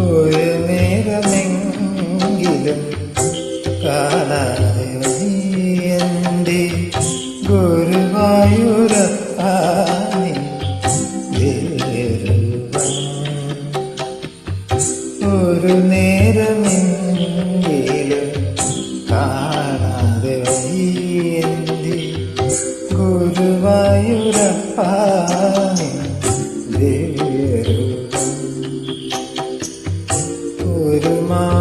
ഒരു നേരമെങ്കിലും കാണാതെ എൻ്റെ ഗുരുവായൂരപ്പാ ഒരു നേരമെങ്കിലും കാണാതെ എൻ്റെ ഗുരുവായൂരപ്പാ ഒരു മാത്രയെങ്കിലും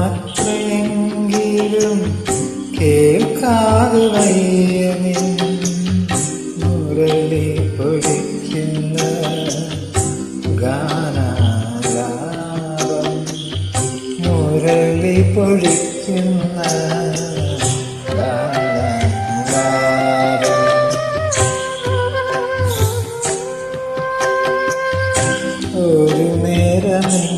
കേൾക്കാതെ വയ്യനിൻ മുരളി പൊഴിക്കുന്ന ഗാനാലാപം മുരളി പൊഴിക്കുന്ന ഗാനാലാപം ഒരു നേരമെങ്കിലും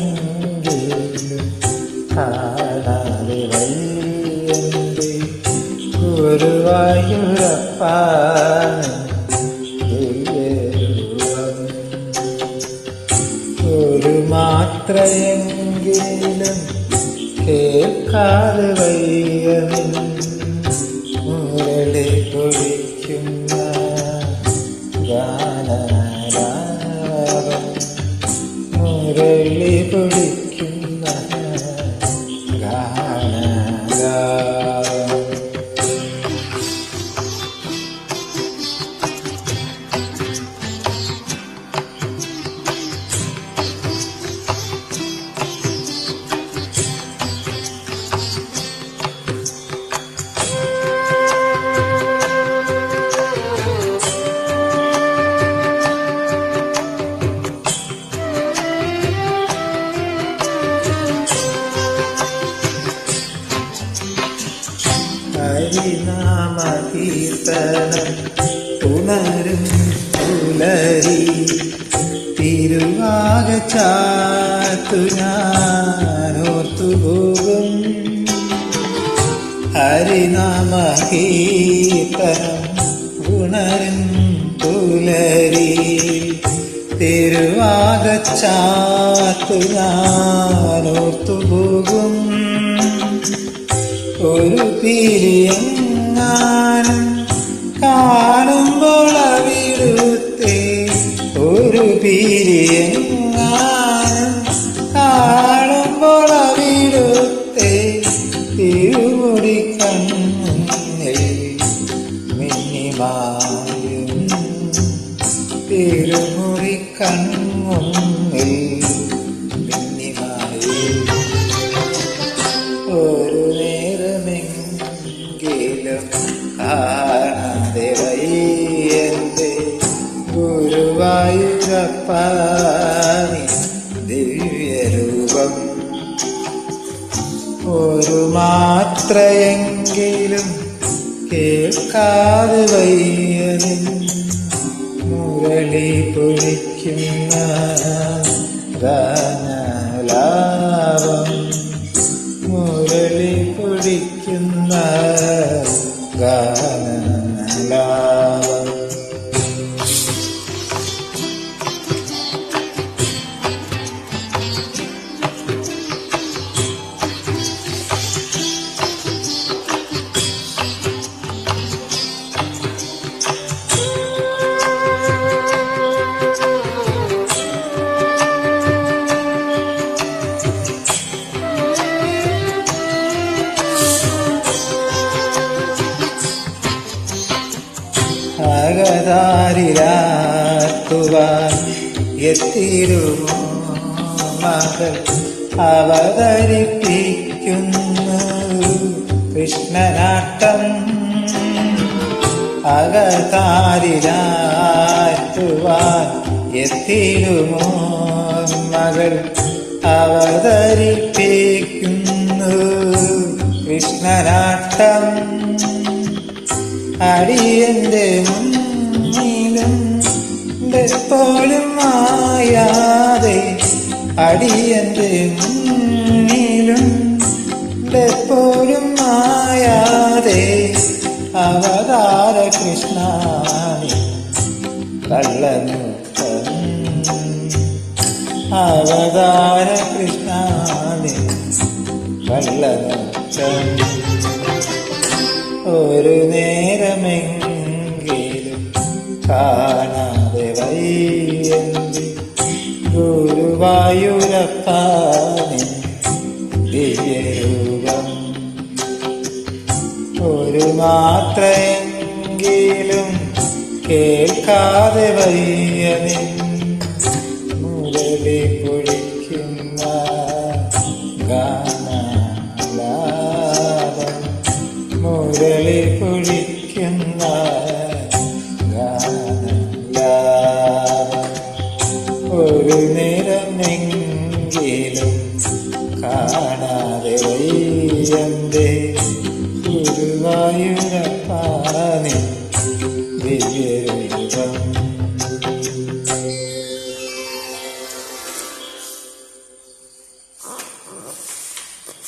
കാണാതെ വയ്യന്റെ ഗുരുവായൂരപ്പാ ഒരു മാത്രയെങ്കിലും കേൾക്കാതെ വയ്യനിൻ മുരളി പൊഴിക്കുന്ന ഗാനാലാപം മുരളി പൊഴിക്കുന്ന ഗാനാലാപം. ഹരിനാമകീർത്തനം ഉണരും പുലരി തിരുവാകച്ചാത്തു ഞാനോർത്തുപോകും ഹരിനാമകീർത്തനം ഉണരും പുലരി തിരുവാകച്ചാത്തു ഞാനോർത്തുപോകും ഒരു പിരിയങ്ങാനും കാണുമ്പോൾ അവിടുത്തെ ഒരു പിരിയങ്ങാനും കാണുമ്പോൾ അവിടുത്തെ തിരുമുടി കണ്ണിൽ മിന്നിമായും തിരുമുടി കണ്ണിൽ മിന്നിമായും ഒരു നേരമെങ്കിലും കാണാതെ വയ്യന്റെ ഗുരുവായൂരപ്പാ ദിവ്യരൂപം ഒരു മാത്രയെങ്കിലും കേൾക്കാതെ വയ്യനിൻ മുരളി പൊഴിക്കുന്ന ഗാനാലാപം മുരളി പൊഴിക്കുന്ന ഗാനാലാപം. അകതാരിലാക്കുവാൻ എത്തിരുമോ മകൾ അവതരിപ്പിക്കുന്നു കൃഷ്ണനാട്ടം അകതാരിലാക്കുവാൻ എത്തിരുമോ മകൾ അവതരിപ്പിക്കുന്നു കൃഷ്ണനാട്ടം അടിയന്റെ മുന്നിലും എപ്പോഴും മായാതെ അടിയന്റെ മുന്നിലും എപ്പോഴും അവതാര കൃഷ്ണ കള്ളനൃത്തം അവതാര കൃഷ്ണ കള്ളനൃത്തം ഒരു നേരമെങ്കിലും കാണാതെ വയ്യന്തി ഗുരുവായൂരപ്പാനിൻ ദിവ്യരൂപം ഒരു മാത്രയെങ്കിലും കേൾക്കാതെ വയ്യനിൻ മുരളി പൊഴിക്കുന്ന ഗാനലാപം മുരളി പൊഴിക്കുന്ന ഗാനലാപം ഒരു നേരമെങ്കിലും കാണാതെ വയ്യന്തേ ഗുരുവായൂർ